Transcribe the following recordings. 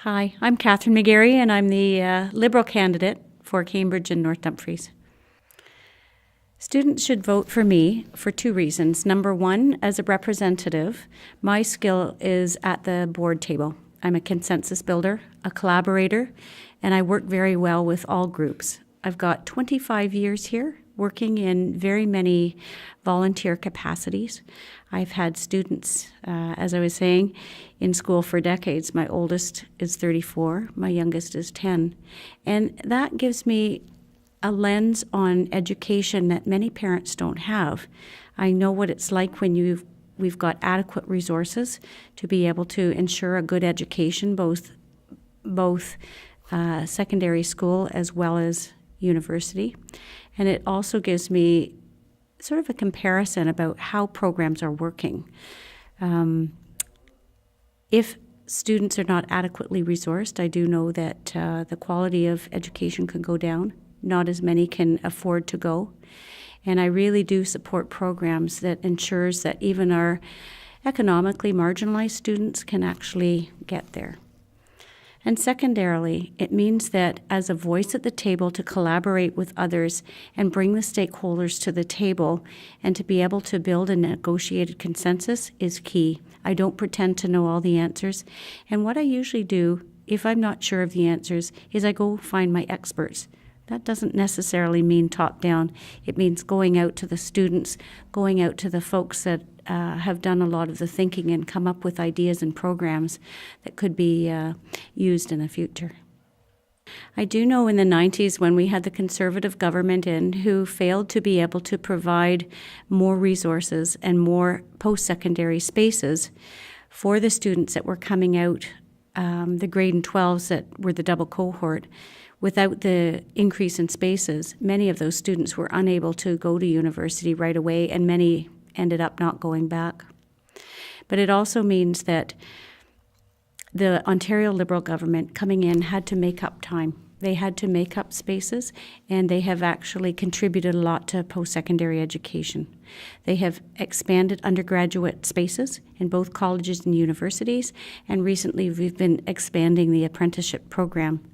Hi, I'm Kathryn McGarry, and I'm the Liberal candidate for Cambridge and North Dumfries. Students should vote for me for two reasons. Number one, as a representative, my skill is at the board table. I'm a consensus builder, a collaborator, and I work very well with all groups. I've got 25 years here, working in very many volunteer capacities. I've had students, as I was saying, in school for decades. My oldest is 34, my youngest is 10. And that gives me a lens on education that many parents don't have. I know what it's like when we've got adequate resources to be able to ensure a good education, both secondary school as well as university. And it also gives me sort of a comparison about how programs are working. If students are not adequately resourced, I do know that the quality of education can go down. Not as many can afford to go. And I really do support programs that ensures that even our economically marginalized students can actually get there. And secondarily, it means that as a voice at the table to collaborate with others and bring the stakeholders to the table and to be able to build a negotiated consensus is key. I don't pretend to know all the answers. And what I usually do, if I'm not sure of the answers, is I go find my experts. That doesn't necessarily mean top-down. It means going out to the students, going out to the folks that have done a lot of the thinking and come up with ideas and programs that could be used in the future. I do know in the 90s when we had the Conservative government in who failed to be able to provide more resources and more post-secondary spaces for the students that were coming out, the grade and 12s that were the double cohort. Without the increase in spaces, many of those students were unable to go to university right away, and many ended up not going back. But it also means that the Ontario Liberal government coming in had to make up time. They had to make up spaces, and they have actually contributed a lot to post-secondary education. They have expanded undergraduate spaces in both colleges and universities, and recently we've been expanding the apprenticeship program.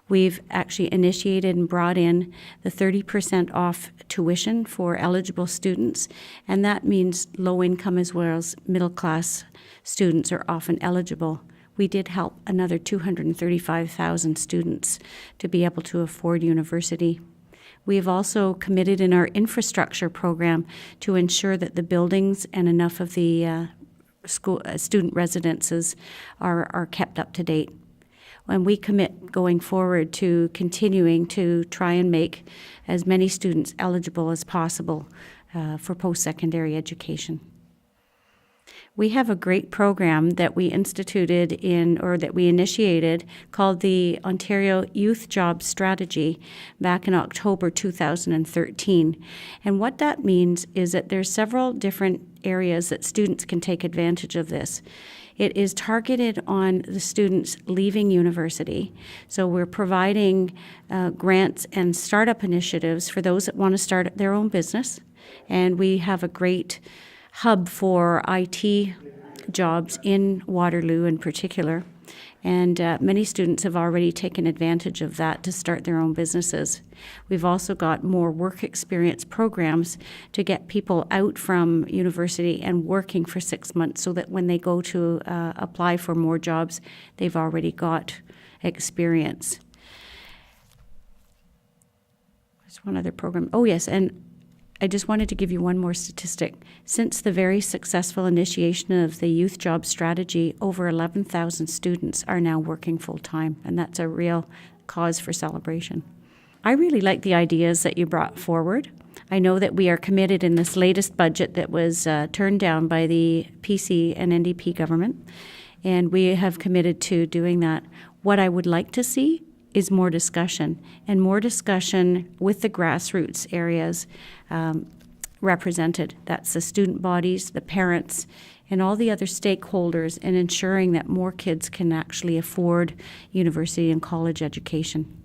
We've actually initiated and brought in the 30% off tuition for eligible students, and that means low income as well as middle class students are often eligible. We did help another 235,000 students to be able to afford university. We have also committed in our infrastructure program to ensure that the buildings and enough of the student residences are kept up to date. And we commit going forward to continuing to try and make as many students eligible as possible for post-secondary education. We have a great program that we initiated called the Ontario Youth Jobs Strategy back in October 2013. And what that means is that there's several different areas that students can take advantage of this. It is targeted on the students leaving university. So we're providing grants and startup initiatives for those that want to start their own business. And we have a great hub for IT jobs in Waterloo in particular. And many students have already taken advantage of that to start their own businesses. We've also got more work experience programs to get people out from university and working for 6 months so that when they go to apply for more jobs, they've already got experience. There's one other program. Oh, yes, and I just wanted to give you one more statistic. Since the very successful initiation of the Youth Job Strategy, over 11,000 students are now working full-time, and that's a real cause for celebration. I really like the ideas that you brought forward. I know that we are committed in this latest budget that was turned down by the PC and NDP government, and we have committed to doing that. What I would like to see is more discussion, and more discussion with the grassroots areas represented. That's the student bodies, the parents, and all the other stakeholders in ensuring that more kids can actually afford university and college education.